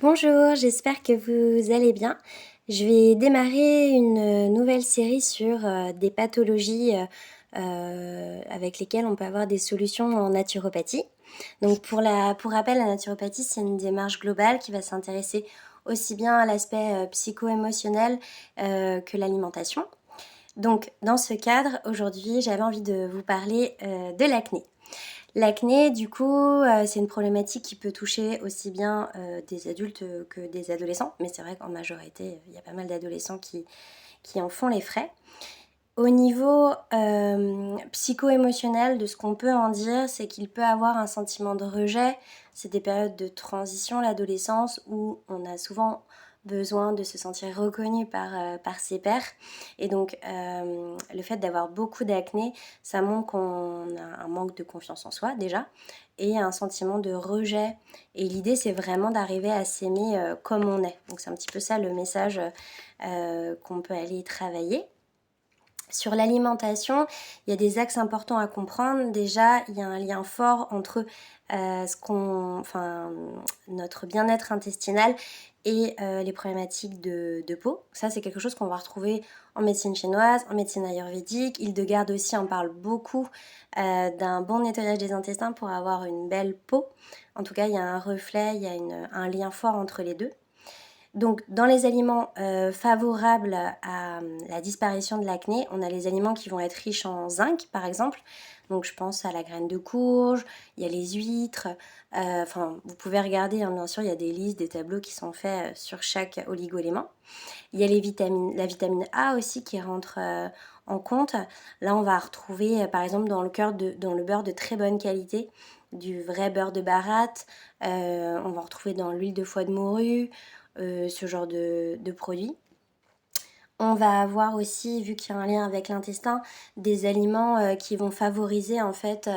Bonjour, j'espère que vous allez bien. Je vais démarrer une nouvelle série sur des pathologies avec lesquelles on peut avoir des solutions en naturopathie. Donc pour rappel, la naturopathie, c'est une démarche globale qui va s'intéresser aussi bien à l'aspect psycho-émotionnel que l'alimentation. Donc dans ce cadre, aujourd'hui, j'avais envie de vous parler de l'acné. L'acné, du coup, c'est une problématique qui peut toucher aussi bien des adultes que des adolescents, mais c'est vrai qu'en majorité, il y a pas mal d'adolescents qui en font les frais. Au niveau psycho-émotionnel, de ce qu'on peut en dire, c'est qu'il peut avoir un sentiment de rejet. C'est des périodes de transition, l'adolescence, où on a souvent besoin de se sentir reconnu par ses pairs. Et donc, le fait d'avoir beaucoup d'acné, ça montre qu'on a un manque de confiance en soi, déjà, et un sentiment de rejet. Et l'idée, c'est vraiment d'arriver à s'aimer comme on est. Donc, c'est un petit peu ça le message qu'on peut aller travailler. Sur l'alimentation, il y a des axes importants à comprendre. Déjà, il y a un lien fort entre notre bien-être intestinal et les problématiques de peau. Ça, c'est quelque chose qu'on va retrouver en médecine chinoise, en médecine ayurvédique. Hildegarde aussi en parle beaucoup d'un bon nettoyage des intestins pour avoir une belle peau. En tout cas, il y a un reflet, il y a un lien fort entre les deux. Donc, dans les aliments favorables à la disparition de l'acné, on a les aliments qui vont être riches en zinc, par exemple. Donc, je pense à la graine de courge, il y a les huîtres. Vous pouvez regarder, hein, bien sûr, il y a des listes, des tableaux qui sont faits sur chaque oligo-élément. Il y a la vitamine A aussi qui rentre en compte. Là, on va retrouver, par exemple, dans le beurre de très bonne qualité, du vrai beurre de baratte. On va retrouver dans l'huile de foie de morue, ce genre de produits. On va avoir aussi, vu qu'il y a un lien avec l'intestin, des aliments qui vont favoriser en fait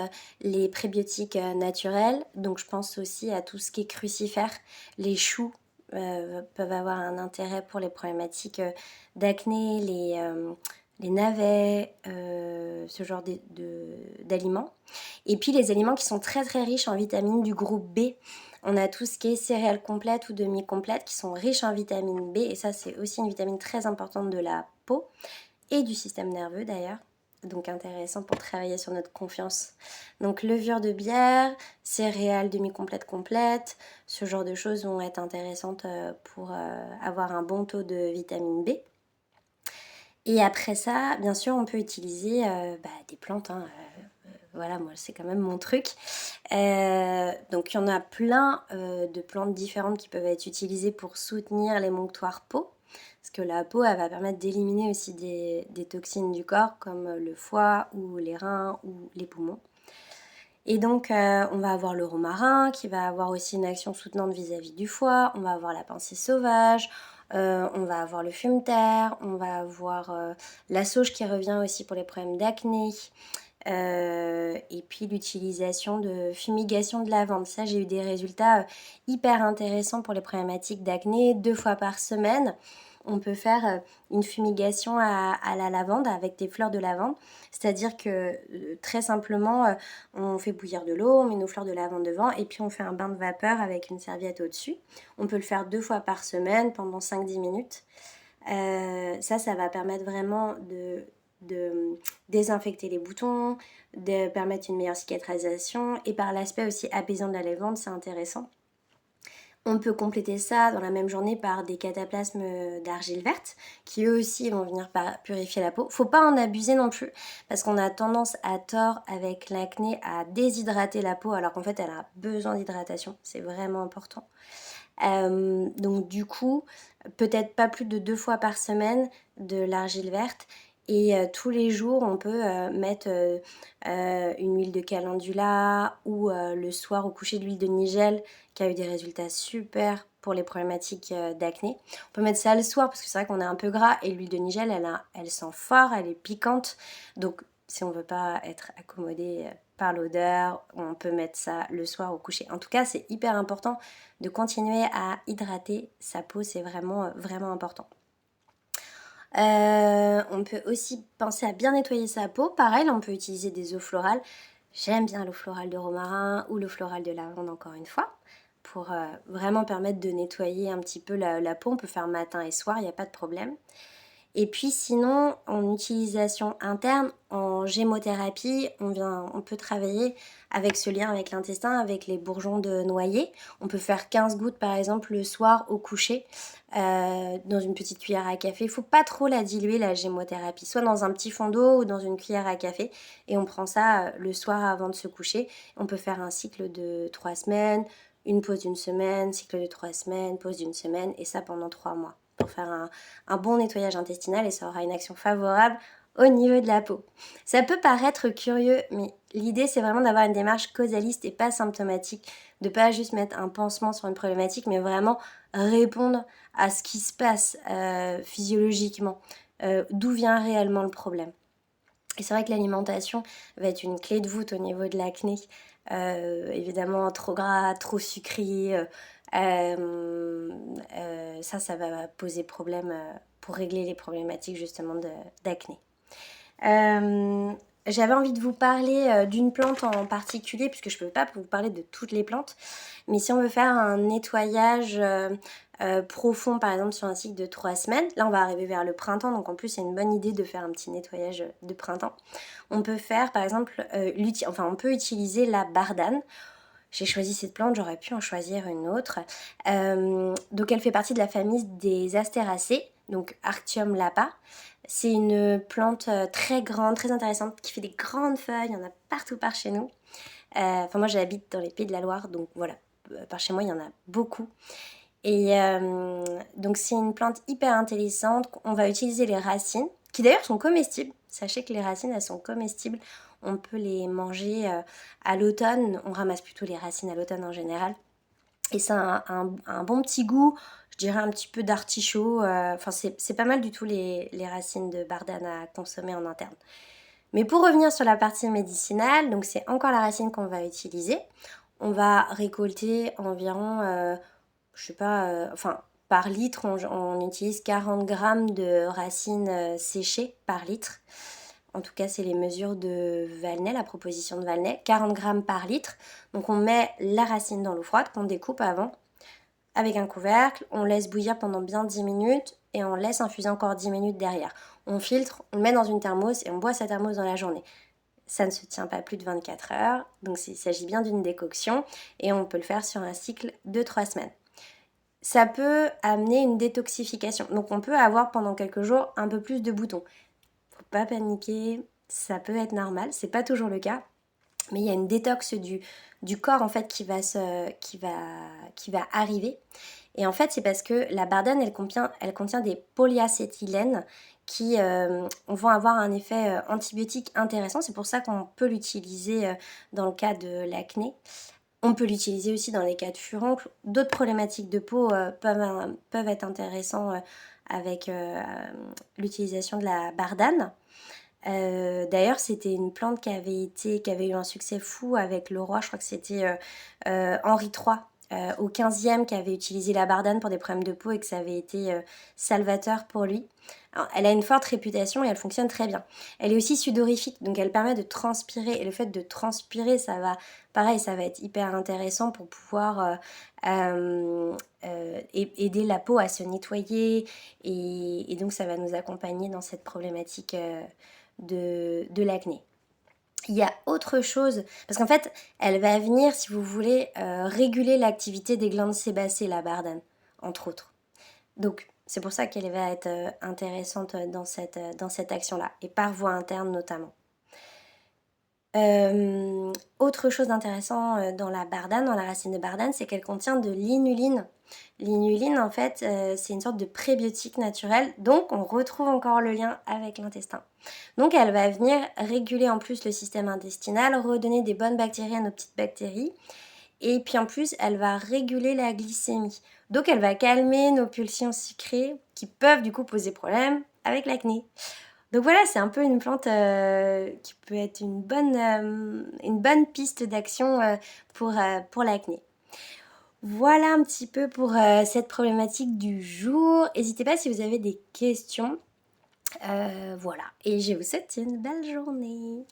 les prébiotiques naturels. Donc je pense aussi à tout ce qui est crucifère. Les choux peuvent avoir un intérêt pour les problématiques d'acné, les navets, ce genre d'aliments. Et puis les aliments qui sont très très riches en vitamines du groupe B. On a tout ce qui est céréales complètes ou demi-complètes qui sont riches en vitamine B. Et ça, c'est aussi une vitamine très importante de la peau et du système nerveux d'ailleurs. Donc intéressant pour travailler sur notre confiance. Donc levure de bière, céréales demi-complètes complètes, ce genre de choses vont être intéressantes pour avoir un bon taux de vitamine B. Et après ça, bien sûr, on peut utiliser des plantes. Voilà, moi, c'est quand même mon truc. Donc, il y en a plein de plantes différentes qui peuvent être utilisées pour soutenir les monctoires peau. Parce que la peau, elle va permettre d'éliminer aussi des toxines du corps, comme le foie ou les reins ou les poumons. Et donc, on va avoir le romarin qui va avoir aussi une action soutenante vis-à-vis du foie. On va avoir la pensée sauvage. On va avoir le fumeterre. On va avoir la sauge qui revient aussi pour les problèmes d'acné. Et puis l'utilisation de fumigation de lavande. Ça, j'ai eu des résultats hyper intéressants pour les problématiques d'acné 2 fois par semaine. On peut faire une fumigation à la lavande avec des fleurs de lavande. C'est-à-dire que très simplement, on fait bouillir de l'eau, on met nos fleurs de lavande devant et puis on fait un bain de vapeur avec une serviette au-dessus. On peut le faire 2 fois par semaine pendant 5-10 minutes. Ça va permettre vraiment de désinfecter les boutons, de permettre une meilleure cicatrisation et par l'aspect aussi apaisant de la lavande, c'est intéressant. On peut compléter ça dans la même journée par des cataplasmes d'argile verte qui eux aussi vont venir purifier la peau. Faut pas en abuser non plus parce qu'on a tendance à tort avec l'acné à déshydrater la peau alors qu'en fait elle a besoin d'hydratation, c'est vraiment important. Donc du coup, peut-être pas plus de 2 fois par semaine de l'argile verte et tous les jours on peut mettre une huile de calendula ou le soir au coucher de l'huile de nigel qui a eu des résultats super pour les problématiques d'acné. On peut mettre ça le soir parce que c'est vrai qu'on est un peu gras et l'huile de nigel elle sent fort, elle est piquante, donc si on veut pas être accommodé par l'odeur, on peut mettre ça le soir au coucher. En tout cas, c'est hyper important de continuer à hydrater sa peau, c'est vraiment, vraiment important. On peut aussi penser à bien nettoyer sa peau. Pareil, on peut utiliser des eaux florales. J'aime bien l'eau florale de romarin ou l'eau florale de lavande encore une fois pour vraiment permettre de nettoyer un petit peu la peau. On peut faire matin et soir, il n'y a pas de problème. Et puis sinon, en utilisation interne, en gémothérapie, on peut travailler avec ce lien avec l'intestin, avec les bourgeons de noyer. On peut faire 15 gouttes par exemple le soir au coucher, dans une petite cuillère à café. Il ne faut pas trop la diluer la gémothérapie, soit dans un petit fond d'eau ou dans une cuillère à café. Et on prend ça le soir avant de se coucher. On peut faire un cycle de 3 semaines, une pause d'une semaine, cycle de 3 semaines, pause d'une semaine, et ça pendant 3 mois. Pour faire un bon nettoyage intestinal et ça aura une action favorable au niveau de la peau. Ça peut paraître curieux, mais l'idée c'est vraiment d'avoir une démarche causaliste et pas symptomatique, de pas juste mettre un pansement sur une problématique, mais vraiment répondre à ce qui se passe physiologiquement, d'où vient réellement le problème. Et c'est vrai que l'alimentation va être une clé de voûte au niveau de l'acné. Évidemment, trop gras, trop sucré, ça va poser problème pour régler les problématiques justement d'acné. J'avais envie de vous parler d'une plante en particulier, puisque je ne peux pas vous parler de toutes les plantes, mais si on veut faire un nettoyage profond, par exemple sur un cycle de 3 semaines, là on va arriver vers le printemps, donc en plus c'est une bonne idée de faire un petit nettoyage de printemps. On peut faire par exemple, on peut utiliser la bardane. J'ai choisi cette plante, j'aurais pu en choisir une autre. Donc elle fait partie de la famille des astéracées, donc Arctium lapa. C'est une plante très grande, très intéressante, qui fait des grandes feuilles, il y en a partout par chez nous. Moi j'habite dans les Pays de la Loire, donc voilà, par chez moi il y en a beaucoup. Et donc c'est une plante hyper intéressante, on va utiliser les racines, qui d'ailleurs sont comestibles. Sachez que les racines elles sont comestibles, on peut les manger à l'automne, on ramasse plutôt les racines à l'automne en général. Et c'est un bon petit goût, je dirais un petit peu d'artichaut, c'est pas mal du tout les racines de bardane à consommer en interne. Mais pour revenir sur la partie médicinale, donc c'est encore la racine qu'on va utiliser. On va récolter environ, par litre, on utilise 40 grammes de racines séchées par litre. En tout cas, c'est les mesures de Valnet, la proposition de Valnet, 40 grammes par litre. Donc on met la racine dans l'eau froide qu'on découpe avant, avec un couvercle, on laisse bouillir pendant bien 10 minutes et on laisse infuser encore 10 minutes derrière. On filtre, on le met dans une thermos et on boit sa thermos dans la journée. Ça ne se tient pas plus de 24 heures, donc il s'agit bien d'une décoction et on peut le faire sur un cycle de 3 semaines. Ça peut amener une détoxification, donc on peut avoir pendant quelques jours un peu plus de boutons. Faut pas paniquer, ça peut être normal, c'est pas toujours le cas, mais il y a une détox du corps en fait qui va arriver. Et en fait c'est parce que la bardane elle contient des polyacétylènes qui vont avoir un effet antibiotique intéressant. C'est pour ça qu'on peut l'utiliser dans le cas de l'acné. On peut l'utiliser aussi dans les cas de furoncle. D'autres problématiques de peau peuvent être intéressants avec l'utilisation de la bardane. D'ailleurs, c'était une plante qui avait eu un succès fou avec le roi. Je crois que c'était Henri III au 15e qui avait utilisé la bardane pour des problèmes de peau et que ça avait été salvateur pour lui. Alors, elle a une forte réputation et elle fonctionne très bien. Elle est aussi sudorifique, donc elle permet de transpirer. Et le fait de transpirer, ça va être hyper intéressant pour pouvoir aider la peau à se nettoyer. Et donc, ça va nous accompagner dans cette problématique de l'acné. Il y a autre chose, parce qu'en fait, elle va venir, si vous voulez, réguler l'activité des glandes sébacées, la bardane, entre autres. Donc, c'est pour ça qu'elle va être intéressante dans cette action-là, et par voie interne notamment. Autre chose d'intéressant dans la bardane, dans la racine de bardane, c'est qu'elle contient de l'inuline. L'inuline, en fait, c'est une sorte de prébiotique naturel, donc on retrouve encore le lien avec l'intestin. Donc elle va venir réguler en plus le système intestinal, redonner des bonnes bactéries à nos petites bactéries, et puis en plus elle va réguler la glycémie. Donc elle va calmer nos pulsions sucrées qui peuvent du coup poser problème avec l'acné. Donc voilà, c'est un peu une plante qui peut être une bonne piste d'action pour l'acné. Voilà un petit peu pour cette problématique du jour. N'hésitez pas si vous avez des questions. Voilà, et je vous souhaite une belle journée.